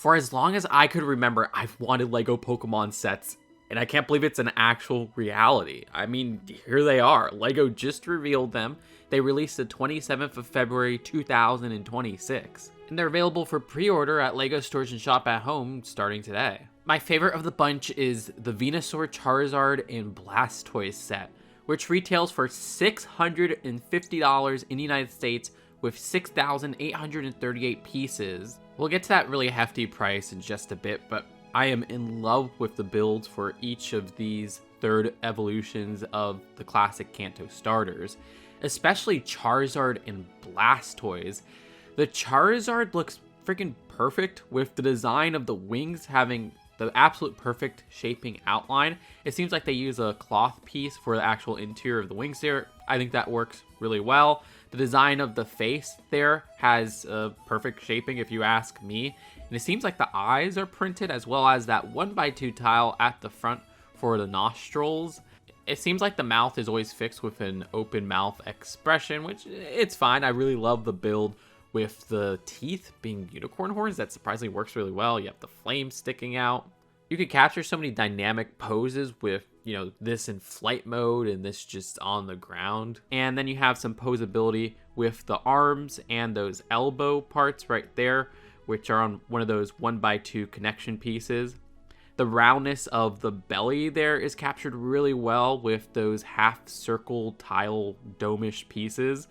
For as long as I could remember, I've wanted LEGO Pokemon sets, and I can't believe it's an actual reality. I mean, here they are. LEGO just revealed them. They released the 27th of February 2026, and they're available for pre-order at LEGO stores and shop at home starting today. My favorite of the bunch is the Venusaur, Charizard, and Blastoise set, which retails for $650 in the United States with 6,838 pieces. We'll get to that really hefty price in just a bit, but I am in love with the builds for each of these third evolutions of the classic Kanto starters, especially Charizard and Blastoise. The Charizard looks freaking perfect with the design of the wings having the absolute perfect shaping outline. It seems like they use a cloth piece for the actual interior of the wings there. I think that works really well. The design of the face there has a perfect shaping if you ask me. And it seems like the eyes are printed as well as that 1x2 tile at the front for the nostrils. It seems like the mouth is always fixed with an open mouth expression, which it's fine. I really love the build with the teeth being unicorn horns. That surprisingly works really well. You have the flames sticking out. You could capture so many dynamic poses with, you know, this in flight mode and this just on the ground. And then you have some posability with the arms and those elbow parts right there, which are on one of those 1x2 connection pieces. The roundness of the belly there is captured really well with those half circle tile domish pieces.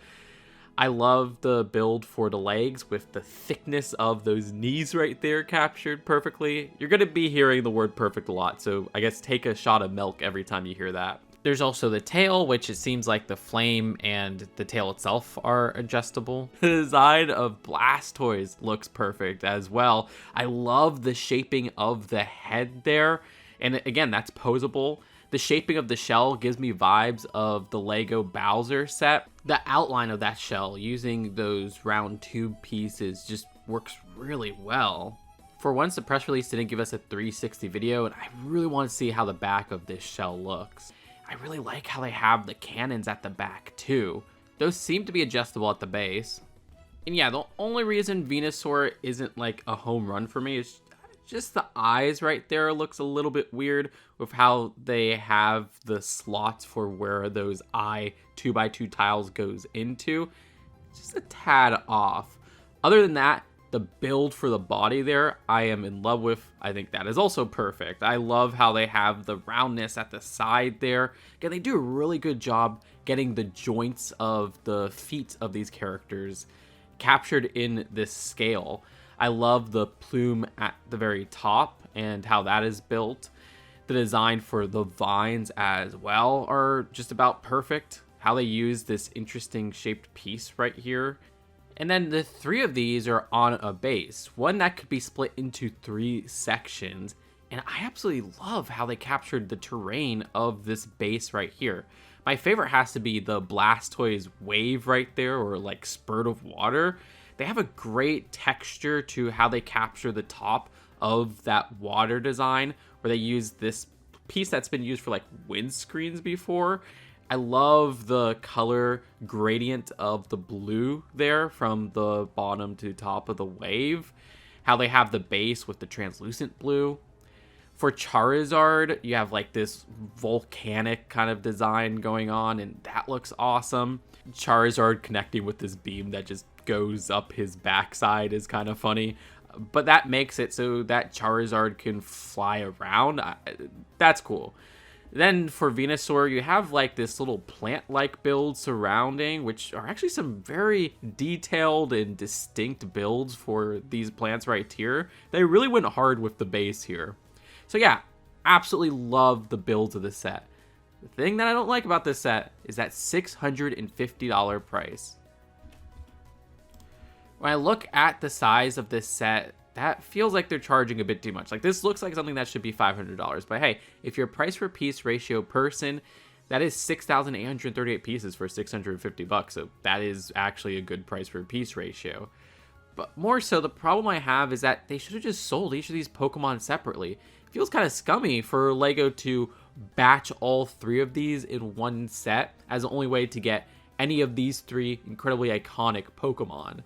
I love the build for the legs with the thickness of those knees right there captured perfectly. You're going to be hearing the word perfect a lot, so I guess take a shot of milk every time you hear that. There's also the tail, which it seems like the flame and the tail itself are adjustable. The design of Blastoise looks perfect as well. I love the shaping of the head there, and again, that's posable. The shaping of the shell gives me vibes of the LEGO Bowser set. The outline of that shell using those round tube pieces just works really well. For once, the press release didn't give us a 360 video, and I really want to see how the back of this shell looks. I really like how they have the cannons at the back too. Those seem to be adjustable at the base. And yeah, the only reason Venusaur isn't like a home run for me is just the eyes right there looks a little bit weird with how they have the slots for where those eye 2x2 tiles goes into. Just a tad off. Other than that, the build for the body there, I am in love with. I think that is also perfect. I love how they have the roundness at the side there. Again, they do a really good job getting the joints of the feet of these characters captured in this scale. I love the plume at the very top and how that is built. The design for the vines as well are just about perfect. How they use this interesting shaped piece right here. And then the three of these are on a base, one that could be split into 3 sections. And I absolutely love how they captured the terrain of this base right here. My favorite has to be the Blastoise wave right there, or like spurt of water. They have a great texture to how they capture the top of that water design, where they use this piece that's been used for like windscreens before. I love the color gradient of the blue there from the bottom to top of the wave. How they have the base with the translucent blue. For Charizard, you have like this volcanic kind of design going on, and that looks awesome. Charizard connecting with this beam that just goes up his backside is kind of funny. But that makes it so that Charizard can fly around. That's cool. Then for Venusaur, you have like this little plant-like build surrounding, which are actually some very detailed and distinct builds for these plants right here. They really went hard with the base here. So yeah, absolutely love the builds of this set. The thing that I don't like about this set is that $650 price. When I look at the size of this set, that feels like they're charging a bit too much. Like, this looks like something that should be $500. But hey, if you're a price per piece ratio person, that is 6,838 pieces for $650. So that is actually a good price per piece ratio. But more so, the problem I have is that they should have just sold each of these Pokemon separately. It feels kind of scummy for LEGO to batch all 3 of these in one set as the only way to get any of these 3 incredibly iconic Pokemon.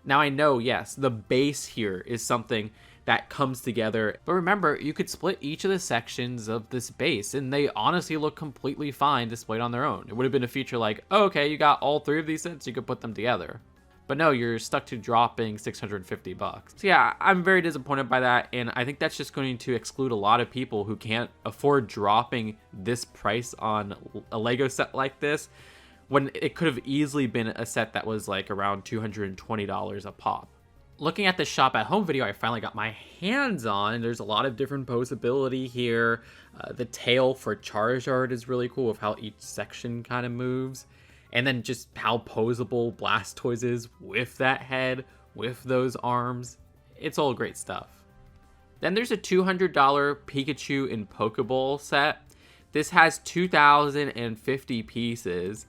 Now I know, yes, the base here is something that comes together, but remember, you could split each of the sections of this base, and they honestly look completely fine displayed on their own. It would have been a feature like, oh, okay, you got all 3 of these sets, you could put them together. But no, you're stuck to dropping $650. So yeah, I'm very disappointed by that, and I think that's just going to exclude a lot of people who can't afford dropping this price on a Lego set like this, when it could have easily been a set that was like around $220 a pop. Looking at the shop at home video I finally got my hands on, there's a lot of different posability here. The tail for Charizard is really cool with how each section kind of moves. And then just how posable Blastoise is with that head, with those arms. It's all great stuff. Then there's a $200 Pikachu in Poké Ball set. This has 2,050 pieces.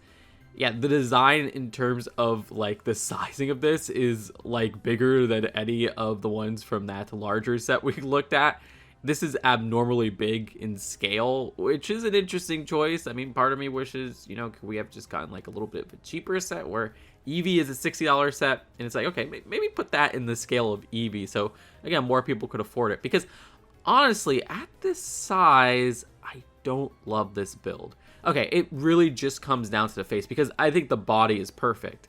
Yeah, the design in terms of like the sizing of this is like bigger than any of the ones from that larger set we looked at. This is abnormally big in scale, which is an interesting choice. I mean, part of me wishes, you know, could we have just gotten like a little bit of a cheaper set where Eevee is a $60 set, and it's like, okay, maybe put that in the scale of Eevee, so again, more people could afford it. Because honestly, at this size, I don't love this build. Okay, it really just comes down to the face, because I think the body is perfect.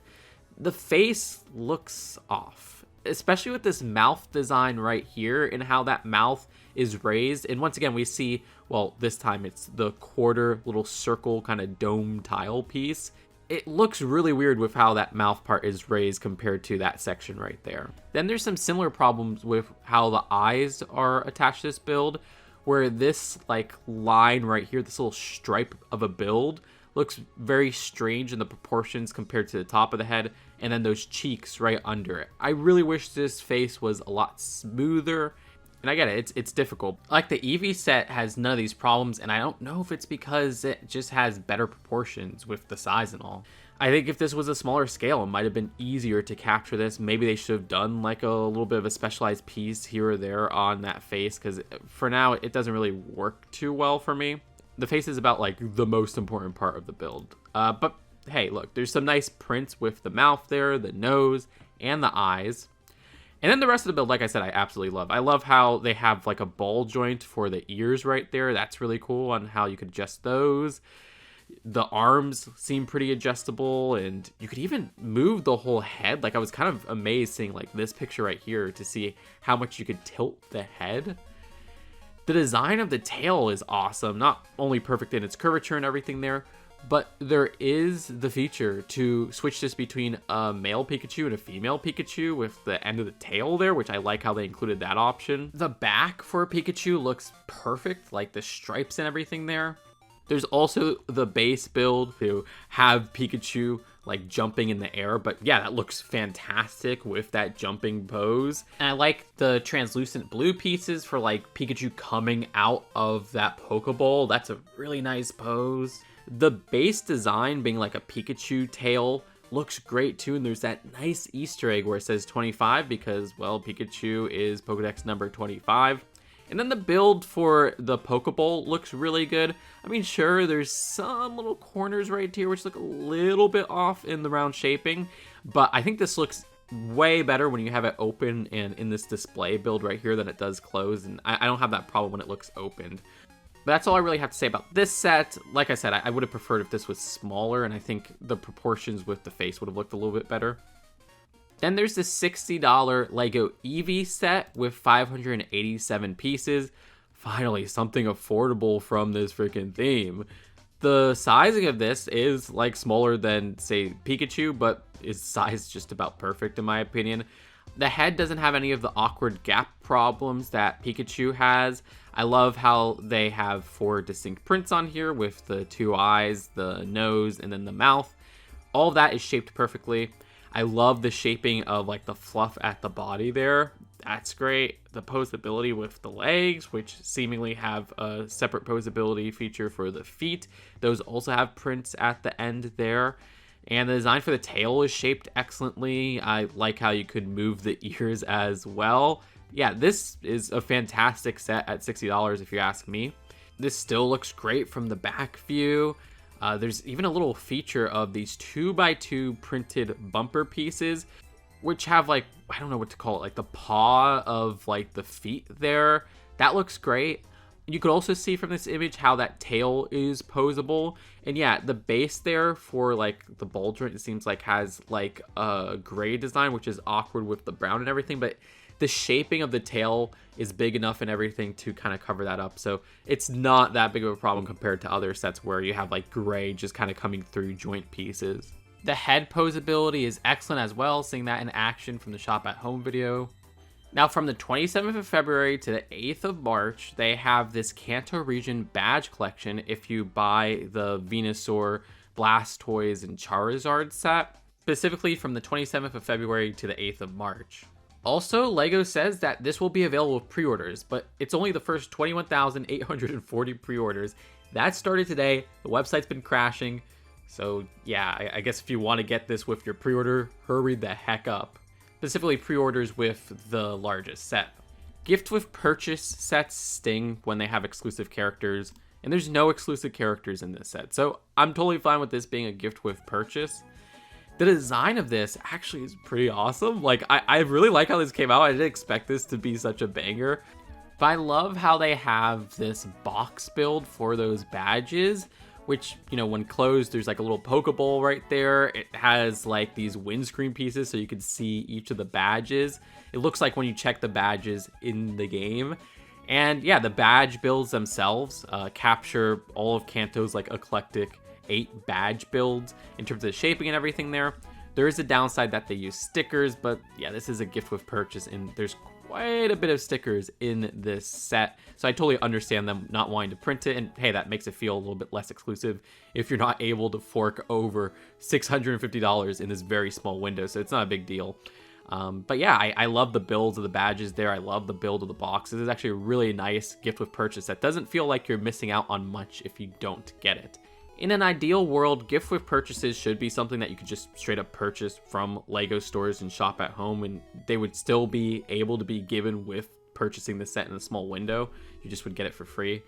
The face looks off, especially with this mouth design right here and how that mouth is raised. And once again, we see, well, this time it's the quarter little circle kind of dome tile piece. It looks really weird with how that mouth part is raised compared to that section right there. Then there's some similar problems with how the eyes are attached to this build, where this like line right here, this little stripe of a build, looks very strange in the proportions compared to the top of the head, and then those cheeks right under it. I really wish this face was a lot smoother, and I get it, it's difficult. Like the Eevee set has none of these problems, and I don't know if it's because it just has better proportions with the size and all. I think if this was a smaller scale, it might have been easier to capture this. Maybe they should have done like a little bit of a specialized piece here or there on that face, because for now it doesn't really work too well for me. The face is about like the most important part of the build. But hey, look, there's some nice prints with the mouth there, the nose, and the eyes. And then the rest of the build, like I said, I absolutely love. I love how they have like a ball joint for the ears right there. That's really cool on how you could adjust those. The arms seem pretty adjustable, and you could even move the whole head. Like, I was kind of amazed seeing like this picture right here to see how much you could tilt the head. The design of the tail is awesome. Not only perfect in its curvature and everything there, but there is the feature to switch this between a male Pikachu and a female Pikachu with the end of the tail there, which I like how they included that option. The back for Pikachu looks perfect, like the stripes and everything there. There's also the base build to have Pikachu like jumping in the air, but yeah, that looks fantastic with that jumping pose. And I like the translucent blue pieces for like Pikachu coming out of that Pokeball. That's a really nice pose. The base design being like a Pikachu tail looks great too, and there's that nice Easter egg where it says 25 because, well, Pikachu is Pokedex number 25. And then the build for the Pokeball looks really good. I mean, sure, there's some little corners right here which look a little bit off in the round shaping, but I think this looks way better when you have it open and in this display build right here than it does closed, and I don't have that problem when it looks opened. But that's all I really have to say about this set. Like I said, I would have preferred if this was smaller, and I think the proportions with the face would have looked a little bit better. Then there's the $60 Lego Eevee set with 587 pieces. Finally, something affordable from this freaking theme. The sizing of this is like smaller than, say, Pikachu, but is sized just about perfect in my opinion. The head doesn't have any of the awkward gap problems that Pikachu has. I love how they have 4 distinct prints on here with the 2 eyes, the nose, and then the mouth. All of that is shaped perfectly. I love the shaping of like the fluff at the body there. That's great. The posability with the legs, which seemingly have a separate posability feature for the feet. Those also have prints at the end there. And the design for the tail is shaped excellently. I like how you could move the ears as well. Yeah, this is a fantastic set at $60 if you ask me. This still looks great from the back view. There's even a little feature of these 2x2 printed bumper pieces, which have like, I don't know what to call it, like the paw of like the feet there. That looks great. You could also see from this image how that tail is posable. And yeah, the base there for like the ball joint, it seems like has like a gray design, which is awkward with the brown and everything. But the shaping of the tail is big enough and everything to kind of cover that up. So it's not that big of a problem compared to other sets where you have like gray just kind of coming through joint pieces. The head posability is excellent as well, seeing that in action from the Shop at Home video. Now, from the 27th of February to the 8th of March, they have this Kanto region badge collection if you buy the Venusaur, Blastoise, and Charizard set, specifically from the 27th of February to the 8th of March. Also, LEGO says that this will be available with pre-orders, but it's only the first 21,840 pre-orders. That started today. The website's been crashing. So yeah, I guess if you want to get this with your pre-order, hurry the heck up. Specifically pre-orders with the largest set. Gift with purchase sets sting when they have exclusive characters, and there's no exclusive characters in this set. So I'm totally fine with this being a gift with purchase. The design of this actually is pretty awesome. Like, I really like how this came out. I didn't expect this to be such a banger. But I love how they have this box build for those badges, which, you know, when closed, there's like a little Poké Ball right there. It has like these windscreen pieces so you can see each of the badges. It looks like when you check the badges in the game. And yeah, the badge builds themselves capture all of Kanto's like eclectic 8 badge builds in terms of the shaping and everything there. There is a downside that they use stickers, but yeah, this is a gift with purchase and there's quite a bit of stickers in this set. So I totally understand them not wanting to print it, and hey, that makes it feel a little bit less exclusive if you're not able to fork over $650 in this very small window, so it's not a big deal. But yeah, I love the builds of the badges there. I love the build of the boxes. It's actually a really nice gift with purchase that doesn't feel like you're missing out on much if you don't get it. In an ideal world, gift with purchases should be something that you could just straight up purchase from LEGO stores and Shop at Home, and they would still be able to be given with purchasing the set in a small window. You just would get it for free.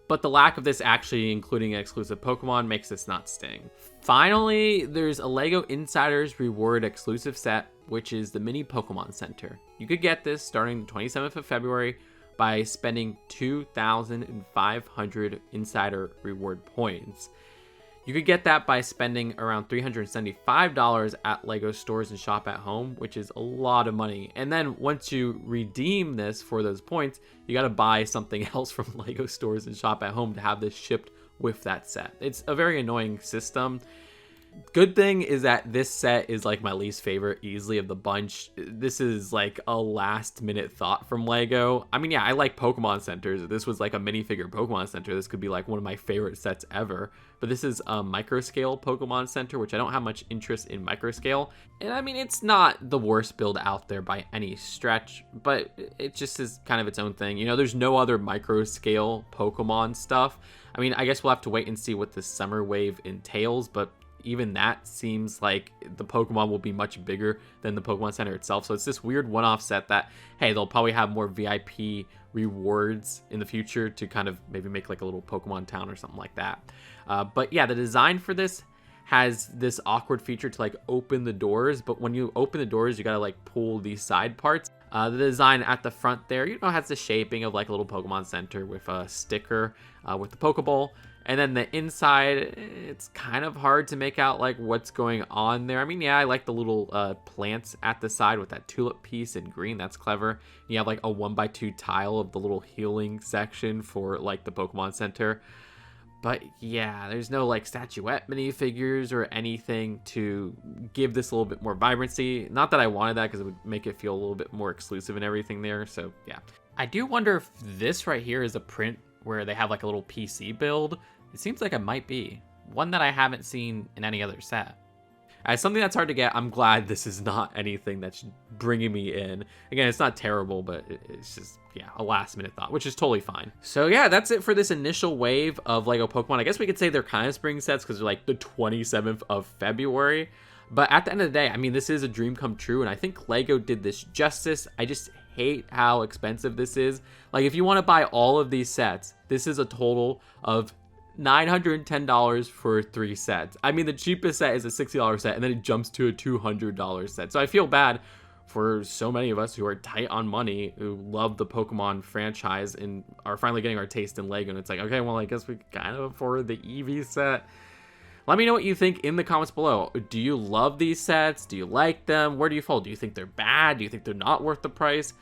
But the lack of this actually including an exclusive Pokemon makes this not sting. Finally, there's a LEGO Insiders Reward exclusive set, which is the Mini Pokemon Center. You could get this starting the 27th of February by spending 2,500 Insider Reward points. You could get that by spending around $375 at LEGO stores and Shop at Home, which is a lot of money. And then once you redeem this for those points, you got to buy something else from LEGO stores and Shop at Home to have this shipped with that set. It's a very annoying system. Good thing is that this set is like my least favorite easily of the bunch. This is like a last minute thought from LEGO. I mean, yeah, I like Pokemon centers. If this was like a minifigure Pokemon center, this could be like one of my favorite sets ever. But this is a microscale Pokemon center, which I don't have much interest in microscale. And I mean, it's not the worst build out there by any stretch, but it just is kind of its own thing. You know, there's no other microscale Pokemon stuff. I mean, I guess we'll have to wait and see what the summer wave entails, but even that seems like the Pokemon will be much bigger than the Pokemon Center itself. So it's this weird one-off set that, hey, they'll probably have more VIP rewards in the future to kind of maybe make like a little Pokemon town or something like that. But yeah, the design for this has this awkward feature to like open the doors, but when you open the doors, you gotta like pull these side parts. The design at the front there, you know, has the shaping of like a little Pokemon Center with a sticker with the Poké Ball. And then the inside, it's kind of hard to make out like what's going on there. I mean, yeah, I like the little plants at the side with that tulip piece in green. That's clever. You have like a 1x2 tile of the little healing section for like the Pokemon Center. But yeah, there's no like statuette minifigures or anything to give this a little bit more vibrancy. Not that I wanted that because it would make it feel a little bit more exclusive and everything there. So yeah, I do wonder if this right here is a print where they have like a little PC build. It seems like it might be one that I haven't seen in any other set. As something that's hard to get, I'm glad this is not anything that's bringing me in. Again, it's not terrible, but it's just, yeah, a last minute thought, which is totally fine. So yeah, that's it for this initial wave of LEGO Pokemon. I guess we could say they're kind of spring sets because they're like the 27th of February. But at the end of the day, I mean, this is a dream come true, and I think LEGO did this justice. I just hate how expensive this is. Like, if you want to buy all of these sets, this is a total of $910 for 3 sets. I mean, the cheapest set is a $60 set, and then it jumps to a $200 set. So I feel bad for so many of us who are tight on money, who love the Pokemon franchise and are finally getting our taste in Lego. And it's like, okay, well, I guess we kind of afford the Eevee set. Let me know what you think in the comments below. Do you love these sets? Do you like them? Where do you fall? Do you think they're bad? Do you think they're not worth the price?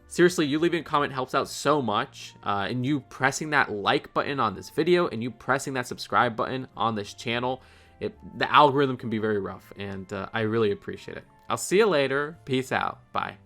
Seriously, you leaving a comment helps out so much. And you pressing that like button on this video and you pressing that subscribe button on this channel, the algorithm can be very rough, and I really appreciate it. I'll see you later. Peace out. Bye.